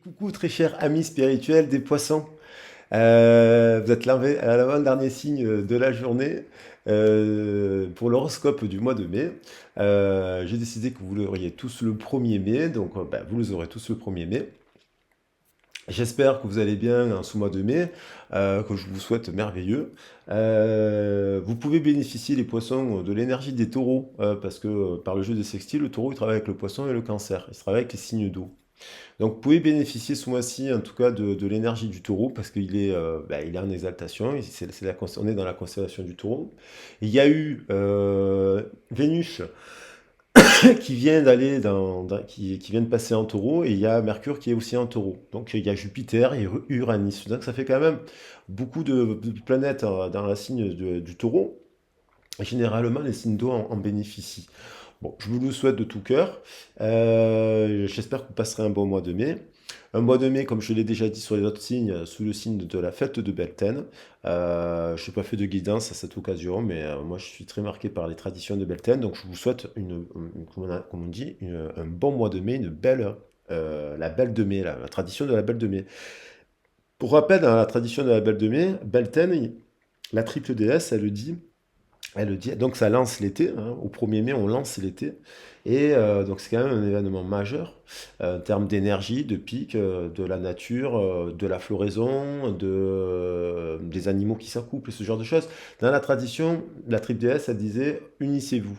Coucou très cher ami spirituel des poissons. Vous êtes à l'avant-dernier signe de la journée pour l'horoscope du mois de mai. J'ai décidé que vous l'auriez tous le 1er mai, donc vous les aurez tous le 1er mai. J'espère que vous allez bien en ce mois de mai, que je vous souhaite merveilleux. Vous pouvez bénéficier les poissons de l'énergie des taureaux, parce que par le jeu des sextiles, le taureau il travaille avec le poisson et le cancer, il travaille avec les signes d'eau. Donc vous pouvez bénéficier ce mois-ci en tout cas de l'énergie du taureau parce qu'il est, il est en exaltation, on est dans la constellation du taureau. Il y a eu Vénus qui vient qui vient de passer en taureau et il y a Mercure qui est aussi en taureau. Donc il y a Jupiter et Uranus. Donc ça fait quand même beaucoup de planètes dans la signe du taureau. Généralement, les signes d'eau en bénéficient. Bon, je vous le souhaite de tout cœur. J'espère que vous passerez un bon mois de mai. Un mois de mai, comme je l'ai déjà dit sur les autres signes, sous le signe de la fête de Beltane. Je n'ai pas fait de guidance à cette occasion, mais moi je suis très marqué par les traditions de Beltane. Donc je vous souhaite comme on dit, un bon mois de mai, la belle de mai, la tradition de la belle de mai. Pour rappel, dans la tradition de la belle de mai, Beltane, la triple déesse, elle le dit, donc ça lance l'été, hein. Au 1er mai, on lance l'été. Et donc c'est quand même un événement majeur en termes d'énergie, de pic, de la nature, de la floraison, des animaux qui s'accouplent, ce genre de choses. Dans la tradition, la tribe déesse, elle disait unissez-vous.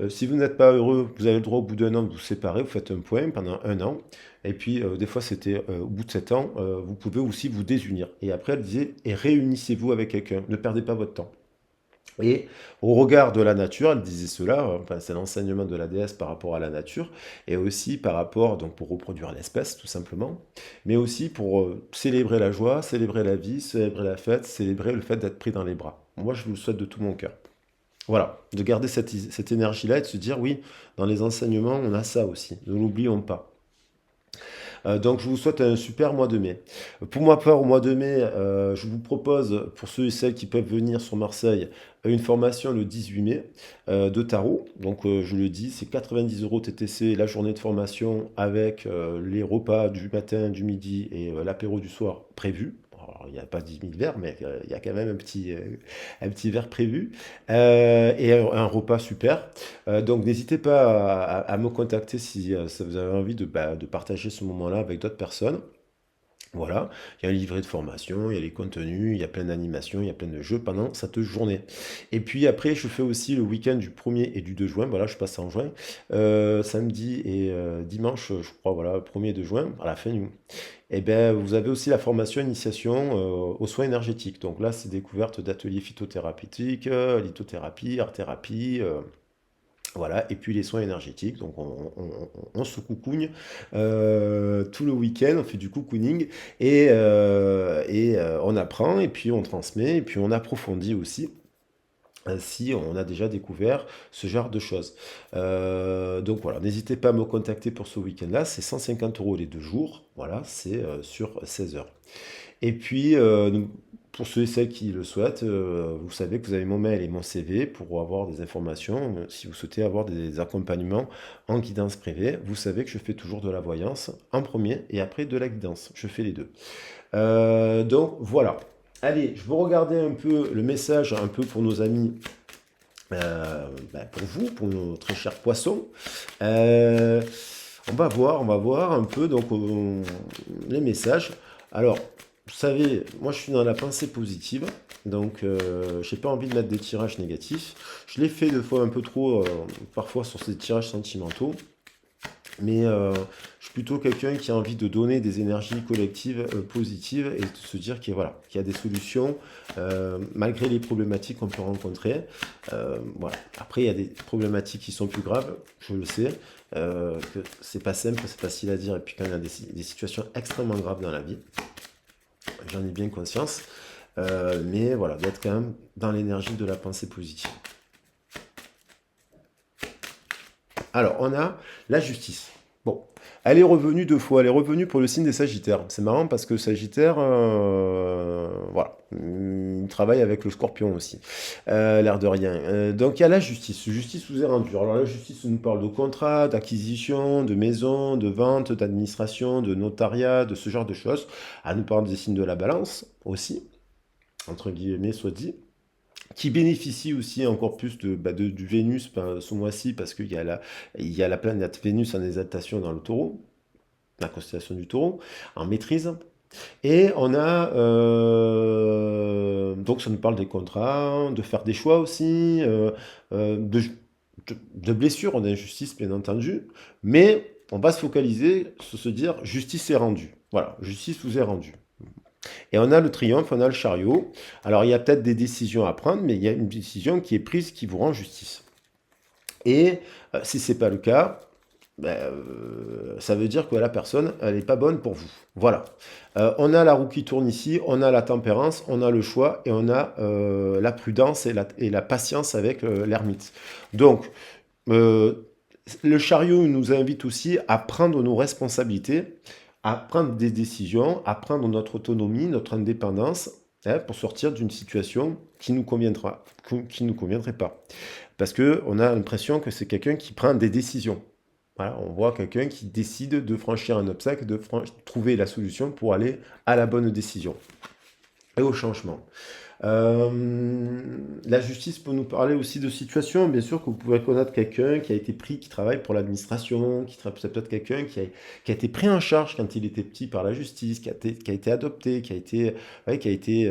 Si vous n'êtes pas heureux, vous avez le droit au bout d'un an de vous séparer, vous faites un point pendant un an. Et puis des fois c'était au bout de 7 ans, vous pouvez aussi vous désunir. Et après elle disait et réunissez-vous avec quelqu'un, ne perdez pas votre temps. Et au regard de la nature, elle disait cela, enfin, c'est l'enseignement de la déesse par rapport à la nature, et aussi par rapport, donc pour reproduire l'espèce tout simplement, mais aussi pour célébrer la joie, célébrer la vie, célébrer la fête, célébrer le fait d'être pris dans les bras. Moi, je vous le souhaite de tout mon cœur. Voilà, de garder cette énergie-là et de se dire, oui, dans les enseignements, on a ça aussi, ne l'oublions pas. Donc je vous souhaite un super mois de mai. Pour ma part, au mois de mai, je vous propose, pour ceux et celles qui peuvent venir sur Marseille, une formation le 18 mai de tarot. Donc je le dis, c'est 90 euros TTC la journée de formation avec les repas du matin, du midi et l'apéro du soir prévu. Alors, il n'y a pas 10 000 verres, mais il y a quand même un petit verre prévu. Et un repas super. Donc n'hésitez pas à me contacter si vous avez envie de partager ce moment-là avec d'autres personnes. Voilà, il y a un livret de formation, il y a les contenus, il y a plein d'animations, il y a plein de jeux pendant cette journée. Et puis après, je fais aussi le week-end du 1er et du 2 juin, voilà, je passe en juin, samedi et dimanche, je crois, voilà, 1er et 2 juin, à la fin du... Et bien, vous avez aussi la formation initiation aux soins énergétiques. Donc là, c'est découverte d'ateliers phytothérapeutiques, lithothérapie, art-thérapie, voilà, et puis les soins énergétiques, donc on se coucougne tout le week-end, on fait du cocooning et on apprend et puis on transmet et puis on approfondit aussi. Si on a déjà découvert ce genre de choses. Donc voilà, n'hésitez pas à me contacter pour ce week-end-là, c'est 150 euros les 2 jours, voilà, c'est sur 16 heures. Et puis, pour ceux et celles qui le souhaitent, vous savez que vous avez mon mail et mon CV pour avoir des informations. Si vous souhaitez avoir des accompagnements en guidance privée, vous savez que je fais toujours de la voyance en premier et après de la guidance. Je fais les deux. Donc voilà. Allez, je vais regarder un peu le message un peu pour nos amis, pour vous, pour nos très chers poissons. Euh, on va voir un peu donc les messages. Alors, vous savez, moi je suis dans la pensée positive, donc j'ai pas envie de mettre des tirages négatifs. Je l'ai fait deux fois un peu trop, parfois sur ces tirages sentimentaux, mais je suis plutôt quelqu'un qui a envie de donner des énergies collectives positives et de se dire voilà, qu'il y a des solutions malgré les problématiques qu'on peut rencontrer. Voilà. Après, il y a des problématiques qui sont plus graves, je le sais, que c'est pas simple, c'est facile à dire, et puis quand il y a des situations extrêmement graves dans la vie, j'en ai bien conscience, mais voilà, d'être quand même dans l'énergie de la pensée positive. Alors, on a la justice. Bon, elle est revenue 2 fois. Elle est revenue pour le signe des Sagittaires. C'est marrant parce que Sagittaire, voilà, il travaille avec le Scorpion aussi, l'air de rien. Donc il y a la justice. Justice vous est rendue. Alors la justice nous parle de contrat, d'acquisition, de maison, de vente, d'administration, de notariat, de ce genre de choses. Elle nous parle des signes de la Balance aussi, entre guillemets, soit dit, qui bénéficie aussi encore plus du Vénus ce mois-ci parce qu'il y a la planète Vénus en exaltation dans le taureau, la constellation du taureau, en maîtrise. Et on a, donc ça nous parle des contrats, de faire des choix aussi, de blessures, d'injustice bien entendu, mais on va se focaliser sur se dire justice est rendue. Voilà, justice vous est rendue. Et on a le triomphe, on a le chariot. Alors il y a peut-être des décisions à prendre, mais il y a une décision qui est prise qui vous rend justice. Et si c'est pas le cas, ça veut dire que la personne, elle n'est pas bonne pour vous. Voilà. On a la roue qui tourne ici, on a la tempérance, on a le choix et on a la prudence et la patience avec l'ermite. Donc, euh, le chariot nous invite aussi à prendre nos responsabilités, à prendre des décisions, à prendre notre autonomie, notre indépendance, hein, pour sortir d'une situation qui nous conviendrait pas. Parce que on a l'impression que c'est quelqu'un qui prend des décisions. Voilà, on voit quelqu'un qui décide de franchir un obstacle, de trouver la solution pour aller à la bonne décision et au changement. La justice peut nous parler aussi de situations, bien sûr, que vous pouvez connaître quelqu'un qui a été pris, qui travaille pour l'administration, c'est peut-être quelqu'un qui a été pris en charge quand il était petit par la justice, qui a été adopté, ouais, qui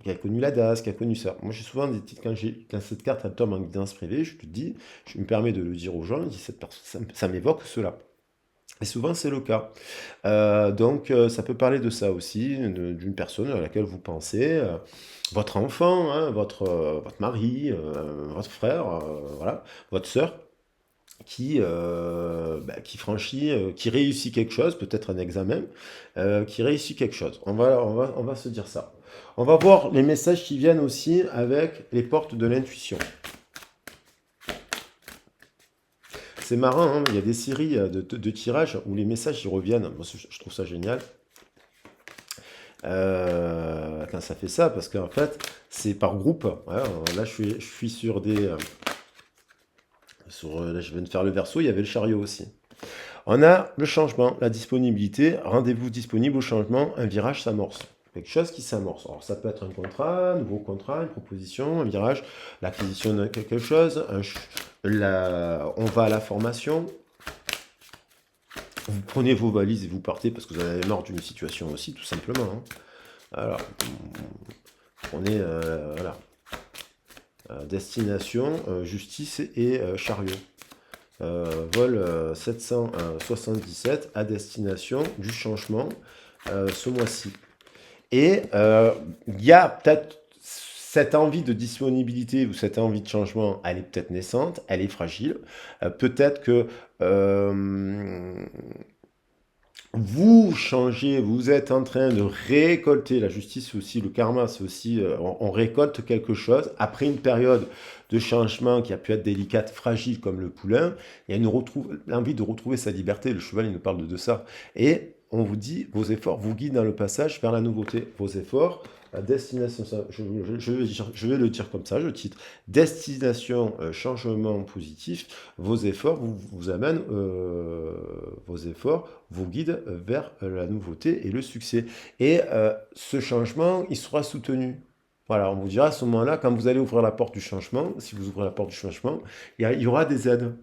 a connu la DAS, qui a connu ça. Moi, j'ai souvent des titres, quand cette carte elle tombe en guidance privée, je te dis, je me permets de le dire aux gens, je dis, cette personne, ça m'évoque cela. Et souvent, c'est le cas. Donc, ça peut parler de ça aussi, d'une personne à laquelle vous pensez, votre enfant, hein, votre mari, votre frère, voilà, votre sœur, qui franchit, qui réussit quelque chose, peut-être un examen, qui réussit quelque chose. On va se dire ça. On va voir les messages qui viennent aussi avec les portes de l'intuition. C'est marrant, hein, il y a des séries de tirages où les messages y reviennent. Moi, je trouve ça génial. Quand ça fait ça, parce qu'en fait, c'est par groupe. Ouais, là, je suis sur des. Là, je viens de faire le verso, il y avait le chariot aussi. On a le changement, la disponibilité. Rendez-vous disponible au changement, un virage s'amorce. Quelque chose qui s'amorce. Alors, ça peut être un contrat, un nouveau contrat, une proposition, un virage, l'acquisition de quelque chose, on va à la formation. Vous prenez vos valises et vous partez parce que vous en avez marre d'une situation aussi, tout simplement, hein. Alors, prenez, voilà, destination, justice et chariot. Vol 777 à destination du changement ce mois-ci. Et il y a peut-être cette envie de disponibilité ou cette envie de changement, elle est peut-être naissante, elle est fragile. Peut-être que vous changez, vous êtes en train de récolter, la justice aussi, le karma, c'est aussi, on récolte quelque chose. Après une période de changement qui a pu être délicate, fragile comme le poulain, il y a l'envie de retrouver sa liberté. Le cheval, il nous parle de ça. Et on vous dit, vos efforts vous guident dans le passage vers la nouveauté. Vos efforts, à destination, je vais le dire comme ça, je titre, destination, changement positif, vos efforts vous amènent, vos efforts vous guident vers la nouveauté et le succès. Et ce changement, il sera soutenu. Voilà, on vous dira à ce moment-là, quand vous allez ouvrir la porte du changement, si vous ouvrez la porte du changement, il y aura des aides.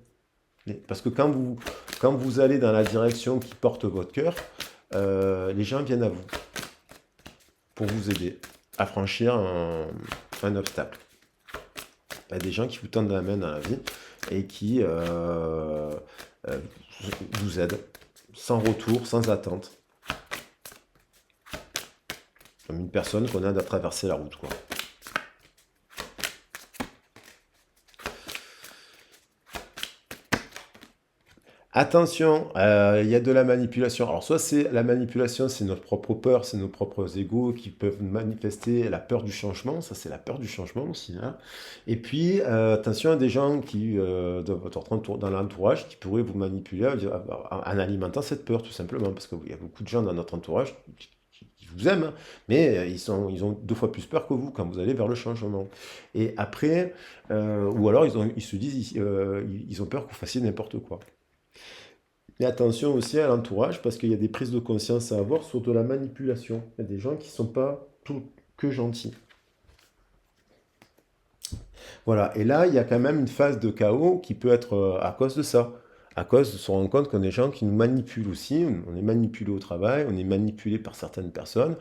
Parce que quand vous allez dans la direction qui porte votre cœur, les gens viennent à vous pour vous aider à franchir un obstacle. Il y a des gens qui vous tendent la main dans la vie et qui vous aident sans retour, sans attente. Comme une personne qu'on aide à traverser la route, quoi. Attention, il y a de la manipulation. Alors, soit c'est la manipulation, c'est notre propre peur, c'est nos propres égos qui peuvent manifester la peur du changement. Ça, c'est la peur du changement aussi, hein. Et puis, attention à des gens qui, dans l'entourage, qui pourraient vous manipuler en alimentant cette peur, tout simplement. Parce qu'il y a beaucoup de gens dans notre entourage qui vous aiment, hein, mais ils ont 2 fois plus peur que vous quand vous allez vers le changement. Et après, ou alors ils se disent, ils ont peur que vous fassiez n'importe quoi. Et attention aussi à l'entourage, parce qu'il y a des prises de conscience à avoir sur de la manipulation. Il y a des gens qui ne sont pas tout que gentils. Voilà, et là, il y a quand même une phase de chaos qui peut être à cause de ça. À cause de se rendre compte qu'on a des gens qui nous manipulent aussi. On est manipulé au travail, on est manipulé par certaines personnes.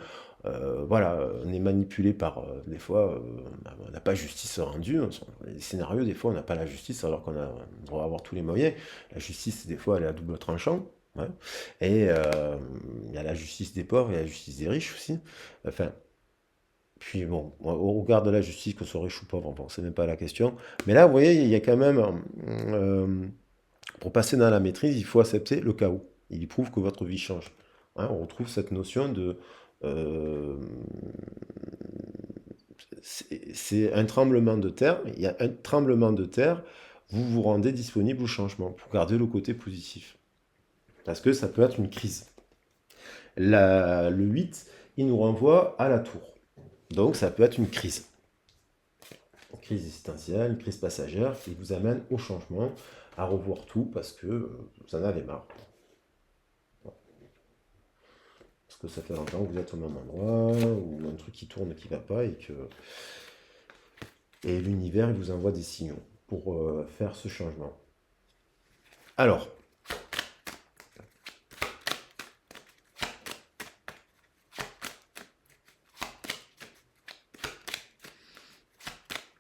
Voilà, on est manipulé par, des fois, on n'a pas justice rendue. Les scénarios, des fois, on n'a pas la justice alors on doit avoir tous les moyens. La justice, des fois, elle est à double tranchant. Ouais. Et il y a la justice des pauvres et la justice des riches aussi. Enfin, puis bon, au regard de la justice, qu'on soit riche ou pauvre, bon, c'est même pas la question. Mais là, vous voyez, il y a quand même, pour passer dans la maîtrise, il faut accepter le chaos. Il prouve que votre vie change. Hein, on retrouve cette notion de... euh, c'est un tremblement de terre. Il y a un tremblement de terre, vous vous rendez disponible au changement pour garder le côté positif. Parce que ça peut être une crise. Le 8, il nous renvoie à la tour. Donc ça peut être une crise. Une crise existentielle, une crise passagère qui vous amène au changement, à revoir tout parce que vous en avez marre. Parce que ça fait longtemps que vous êtes au même endroit, ou un truc qui tourne qui ne va pas, et l'univers il vous envoie des signaux pour faire ce changement. Alors,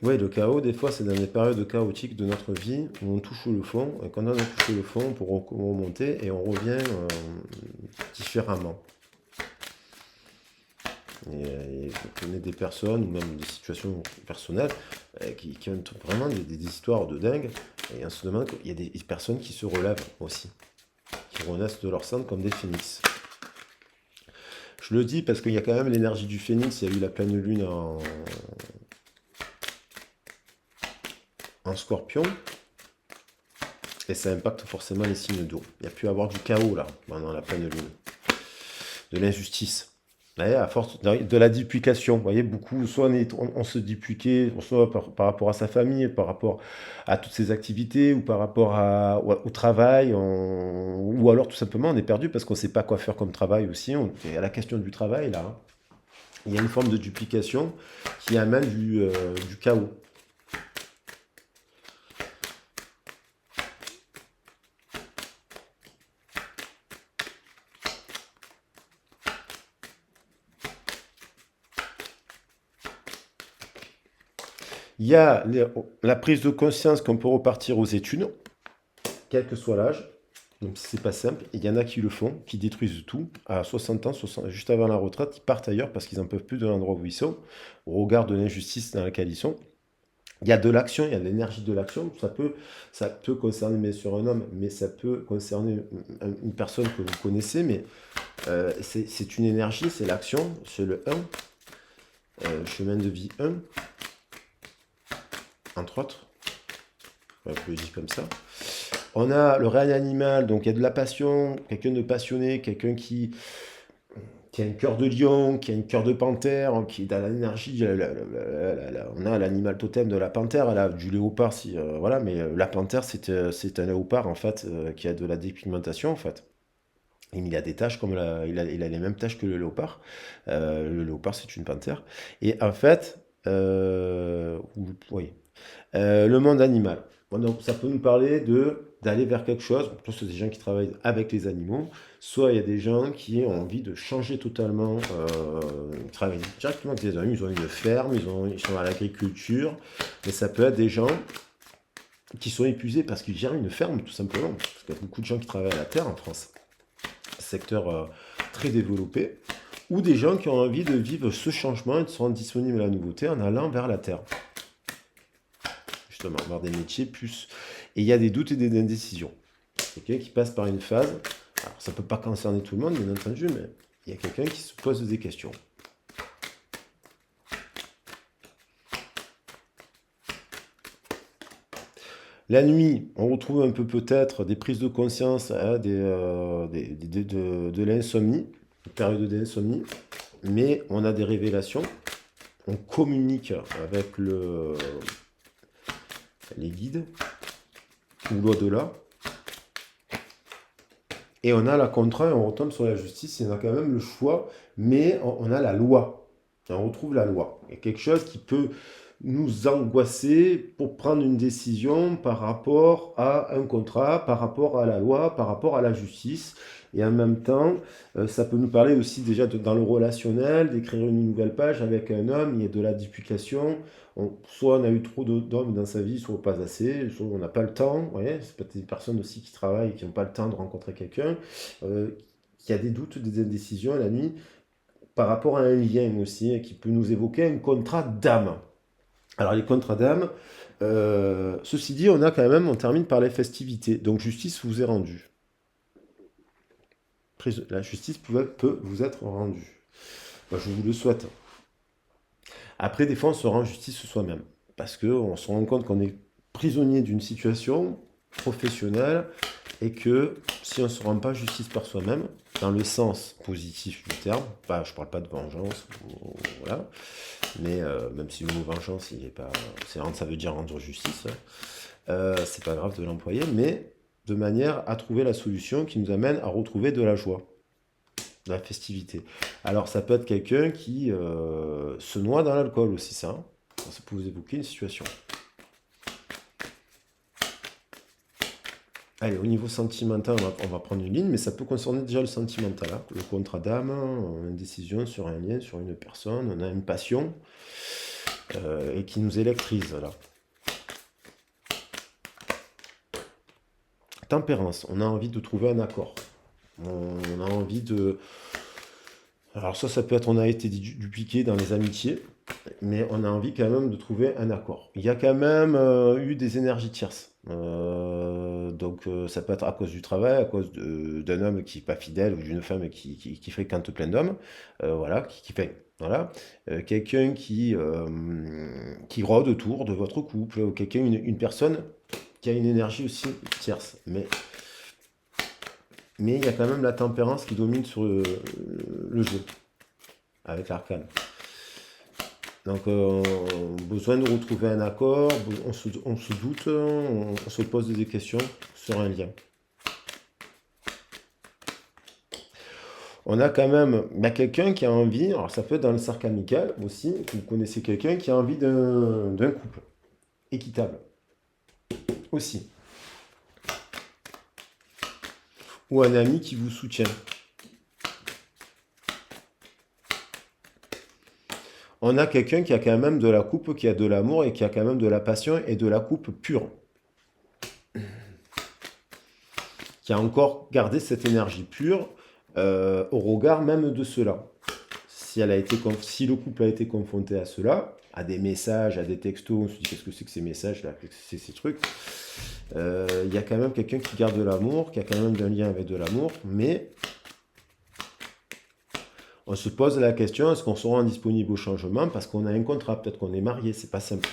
oui, le chaos, des fois, c'est dans des périodes chaotiques de notre vie où on touche le fond, et quand on a touché le fond, on peut remonter et on revient différemment. Et je connais des personnes, ou même des situations personnelles, qui ont vraiment des histoires de dingue, et on se demande qu'il y a des personnes qui se relèvent aussi, qui renaissent de leur cendre comme des phénix. Je le dis parce qu'il y a quand même l'énergie du phénix, il y a eu la pleine lune en scorpion, et ça impacte forcément les signes d'eau. Il y a pu avoir du chaos là, pendant la pleine lune, de l'injustice. Ouais, à force de la duplication, vous voyez, beaucoup, soit on se dupliquait, soit par rapport à sa famille, par rapport à toutes ses activités, ou par rapport au travail, ou alors tout simplement on est perdu parce qu'on ne sait pas quoi faire comme travail aussi. Et à la question du travail, là, hein, il y a une forme de duplication qui amène du chaos. Il y a la prise de conscience qu'on peut repartir aux études, quel que soit l'âge, même si c'est pas simple. Il y en a qui le font, qui détruisent tout. À 60 ans, juste avant la retraite, ils partent ailleurs parce qu'ils n'en peuvent plus de l'endroit où ils sont, au regard de l'injustice dans laquelle ils sont. Il y a de l'action, il y a de l'énergie de l'action. Ça peut concerner bien sûr un homme, mais ça peut concerner une personne que vous connaissez. Mais c'est une énergie, c'est l'action, c'est le 1, chemin de vie 1, entre autres. On peut le dire comme ça. On a le règne animal, donc il y a de la passion, quelqu'un de passionné, quelqu'un qui a un cœur de lion, qui a un cœur de panthère, qui est dans l'énergie. On a l'animal totem de la panthère, elle a du léopard, si, voilà, mais la panthère, c'est un léopard, en fait, qui a de la dépigmentation, en fait. Et il a des taches comme il a les mêmes taches que le léopard. Le léopard, c'est une panthère. Et en fait, oui, le monde animal. Bon, donc, ça peut nous parler d'aller vers quelque chose. Soit c'est des gens qui travaillent avec les animaux, soit il y a des gens qui ont envie de changer totalement. Ils travaillent directement avec les animaux. Ils ont une ferme, ils sont à l'agriculture. Mais ça peut être des gens qui sont épuisés parce qu'ils gèrent une ferme, tout simplement. Parce qu'il y a beaucoup de gens qui travaillent à la terre en France. Secteur très développé. Ou des gens qui ont envie de vivre ce changement et de se rendre disponibles à la nouveauté en allant vers la terre. Justement, avoir des métiers plus. Et il y a des doutes et des indécisions. Quelqu'un qui passe par une phase. Alors, ça ne peut pas concerner tout le monde, bien entendu, mais il y a quelqu'un qui se pose des questions. La nuit, on retrouve un peu peut-être des prises de conscience, hein, de l'insomnie, une période d'insomnie, mais on a des révélations, on communique avec les guides ou l'au-delà, et on a la contrainte, on retombe sur la justice, et on a quand même le choix, mais on a la loi, on retrouve la loi. Il y a quelque chose qui peut nous angoisser pour prendre une décision par rapport à un contrat, par rapport à la loi, par rapport à la justice. Et en même temps, ça peut nous parler aussi déjà dans le relationnel, d'écrire une nouvelle page avec un homme, il y a de la duplication. Soit on a eu trop d'hommes dans sa vie, soit pas assez, soit on n'a pas le temps. Ouais, c'est peut-être des personnes aussi qui travaillent et qui n'ont pas le temps de rencontrer quelqu'un. Qui a des doutes, des indécisions la nuit, par rapport à un lien aussi, qui peut nous évoquer un contrat d'âme. Alors les contrats d'âme, ceci dit, on termine par les festivités. Donc justice vous est rendue. La justice peut vous être rendue. Moi, je vous le souhaite. Après, des fois, on se rend justice soi-même. Parce qu'on se rend compte qu'on est prisonnier d'une situation professionnelle et que si on ne se rend pas justice par soi-même, dans le sens positif du terme, je ne parle pas de vengeance, voilà, mais même si le mot vengeance, il est pas, ça veut dire rendre justice, c'est pas grave de l'employer, mais de manière à trouver la solution qui nous amène à retrouver de la joie, de la festivité. Alors ça peut être quelqu'un qui se noie dans l'alcool aussi, ça peut vous évoquer une situation. Allez, au niveau sentimental, on va prendre une ligne, mais ça peut concerner déjà le sentimental. Hein. Le contrat d'âme, on a une décision sur un lien, sur une personne, on a une passion et qui nous électrise. Là. Tempérance, on a envie de trouver un accord. On a envie de... Alors ça peut être, on a été dupliqué dans les amitiés, mais on a envie quand même de trouver un accord. Il y a quand même eu des énergies tierces. Donc ça peut être à cause du travail, à cause d'un homme qui n'est pas fidèle ou d'une femme qui fréquente plein d'hommes, voilà, qui fait, voilà, quelqu'un qui rôde autour de votre couple, ou quelqu'un, une personne qui a une énergie aussi tierce. Mais il y a quand même la tempérance qui domine sur le jeu, avec l'arcane. Donc, besoin de retrouver un accord, on se doute, on se pose des questions sur un lien. On a quand même quelqu'un qui a envie, alors ça peut être dans le cercle amical aussi, vous connaissez quelqu'un qui a envie d'un couple équitable aussi. Ou un ami qui vous soutient. On a quelqu'un qui a quand même de la coupe, qui a de l'amour et qui a quand même de la passion et de la coupe pure. Qui a encore gardé cette énergie pure au regard même de cela. Si le couple a été confronté à cela, à des messages, à des textos, on se dit qu'est-ce que c'est que ces messages-là, qu'est-ce que c'est ces trucs, il y a quand même quelqu'un qui garde de l'amour, qui a quand même un lien avec de l'amour, mais on se pose la question, est-ce qu'on sera indisponible au changement parce qu'on a un contrat, peut-être qu'on est marié, c'est pas simple.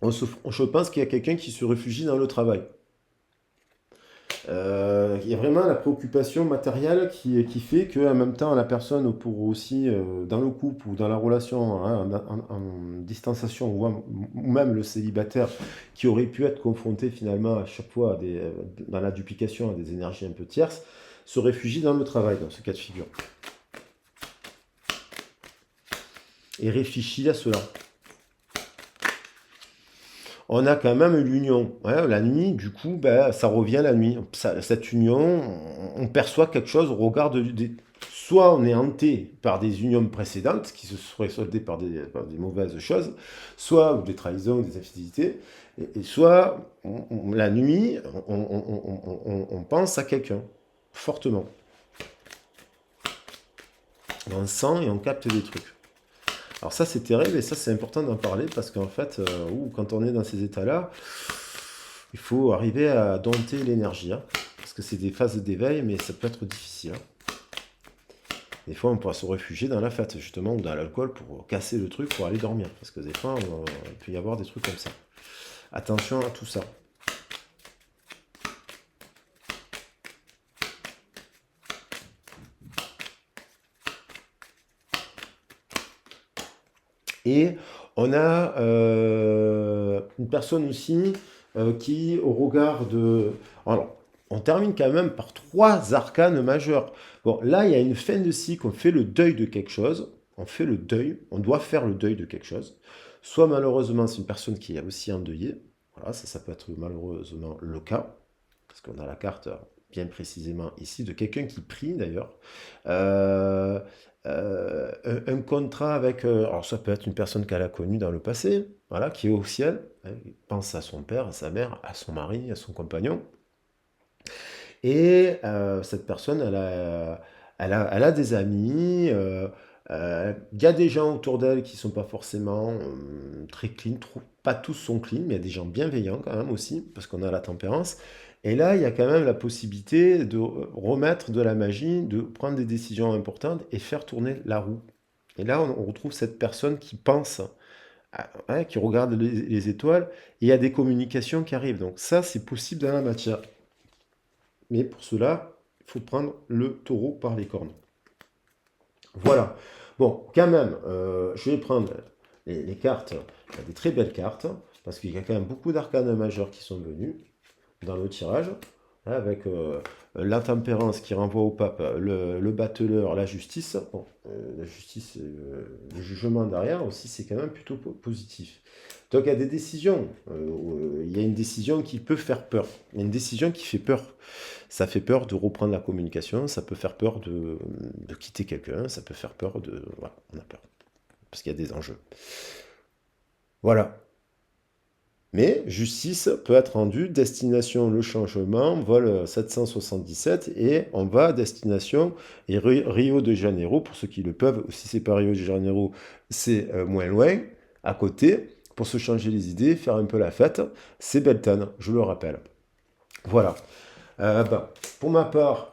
Je pense qu'il y a quelqu'un qui se réfugie dans le travail. Il y a vraiment la préoccupation matérielle qui fait qu'en même temps, la personne pour aussi, dans le couple ou dans la relation, hein, en distanciation, ou même le célibataire qui aurait pu être confronté finalement à chaque fois dans la duplication à des énergies un peu tierces, se réfugie dans le travail, dans ce cas de figure. Et réfléchit à cela. On a quand même l'union. Ouais, la nuit, du coup, ça revient la nuit. Cette union, on perçoit quelque chose au regard soit on est hanté par des unions précédentes qui se seraient soldées par des mauvaises choses, soit des trahisons, des infidélités, et soit la nuit, on pense à quelqu'un, fortement. On sent et on capte des trucs. Alors ça, c'est terrible et ça, c'est important d'en parler parce qu'en fait, quand on est dans ces états-là, il faut arriver à dompter l'énergie, hein, parce que c'est des phases d'éveil, mais ça peut être difficile, hein. Des fois, on pourra se réfugier dans la fête, justement, ou dans l'alcool pour casser le truc pour aller dormir. Parce que des fois, il peut y avoir des trucs comme ça. Attention à tout ça. Et on a une personne aussi qui, au regard de... Alors, on termine quand même par 3 arcanes majeurs. Bon, là, il y a une fin de cycle, on fait le deuil de quelque chose, on fait le deuil, on doit faire le deuil de quelque chose. Soit malheureusement, c'est une personne qui est aussi endeuillée. Voilà, ça peut être malheureusement le cas, parce qu'on a la carte bien précisément ici de quelqu'un qui prie d'ailleurs. Euh, un contrat avec, alors ça peut être une personne qu'elle a connue dans le passé, voilà, qui est au ciel, hein, il pense à son père, à sa mère, à son mari, à son compagnon. Et cette personne, elle a des amis, il y a des gens autour d'elle qui sont pas forcément très clean, pas tous sont clean, mais il y a des gens bienveillants quand même aussi, parce qu'on a la tempérance. Et là, il y a quand même la possibilité de remettre de la magie, de prendre des décisions importantes et faire tourner la roue. Et là, on retrouve cette personne qui pense, hein, qui regarde les étoiles, et il y a des communications qui arrivent. Donc ça, c'est possible dans la matière. Mais pour cela, il faut prendre le taureau par les cornes. Voilà. Bon, quand même, je vais prendre les cartes. Il y a des très belles cartes, parce qu'il y a quand même beaucoup d'arcanes majeurs qui sont venus dans le tirage, hein, avec la tempérance qui renvoie au pape, le battleur, la justice. Bon, la justice, le jugement derrière aussi, c'est quand même plutôt positif. Donc il y a des décisions. Il y a une décision qui peut faire peur. Il y a une décision qui fait peur. Ça fait peur de reprendre la communication, ça peut faire peur de quitter quelqu'un, ça peut faire peur de... Voilà, on a peur. Parce qu'il y a des enjeux. Voilà. Mais justice peut être rendue, destination le changement, vol 777, et on va à destination et Rio de Janeiro, pour ceux qui le peuvent, si c'est pas Rio de Janeiro, c'est moins loin, à côté, pour se changer les idées, faire un peu la fête, c'est Beltane, je le rappelle. Voilà. Pour ma part,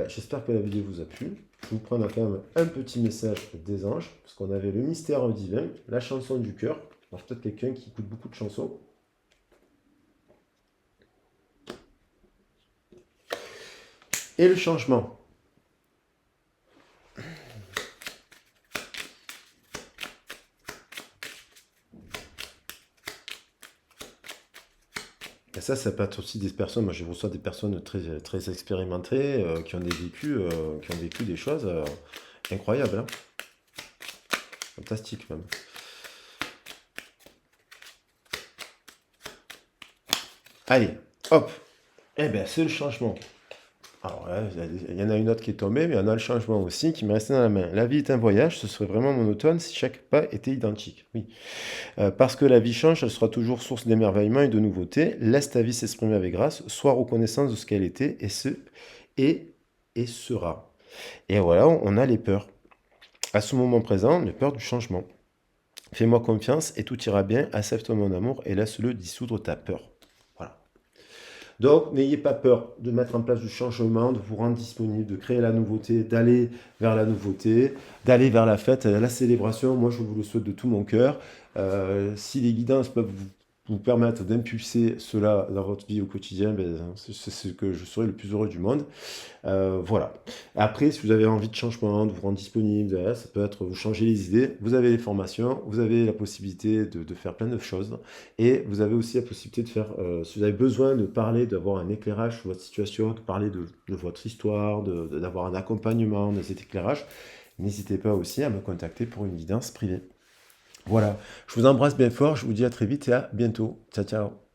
j'espère que la vidéo vous a plu. Je vous prends quand même un petit message des anges, parce qu'on avait le mystère divin, la chanson du cœur. Alors peut-être quelqu'un qui écoute beaucoup de chansons. Et le changement. Et ça peut être aussi des personnes, moi je reçois des personnes très, très expérimentées, qui ont vécu des choses incroyables, hein. Fantastiques même. Allez, hop. Eh bien, c'est le changement. Alors là, il y en a une autre qui est tombée, mais il y en a le changement aussi qui me restait dans la main. La vie est un voyage, ce serait vraiment monotone si chaque pas était identique. Oui. Parce que la vie change, elle sera toujours source d'émerveillement et de nouveautés. Laisse ta vie s'exprimer avec grâce, sois reconnaissance de ce qu'elle était et, et sera. Et voilà, on a les peurs. À ce moment présent, les peurs du changement. Fais-moi confiance et tout ira bien, accepte mon amour et laisse-le dissoudre ta peur. Voilà. Donc, n'ayez pas peur de mettre en place du changement, de vous rendre disponible, de créer la nouveauté, d'aller vers la nouveauté, d'aller vers la fête, la célébration. Moi, je vous le souhaite de tout mon cœur. Si les guidances peuvent vous permettre d'impulser cela dans votre vie au quotidien, c'est ce que je serai le plus heureux du monde. Voilà. Après, si vous avez envie de changement, de vous rendre disponible, ça peut être vous changer les idées. Vous avez les formations, vous avez la possibilité de faire plein de choses. Et vous avez aussi la possibilité de faire, si vous avez besoin de parler, d'avoir un éclairage sur votre situation, de parler de votre histoire, d'avoir un accompagnement de cet éclairage, n'hésitez pas aussi à me contacter pour une guidance privée. Voilà. Je vous embrasse bien fort, je vous dis à très vite et à bientôt. Ciao, ciao.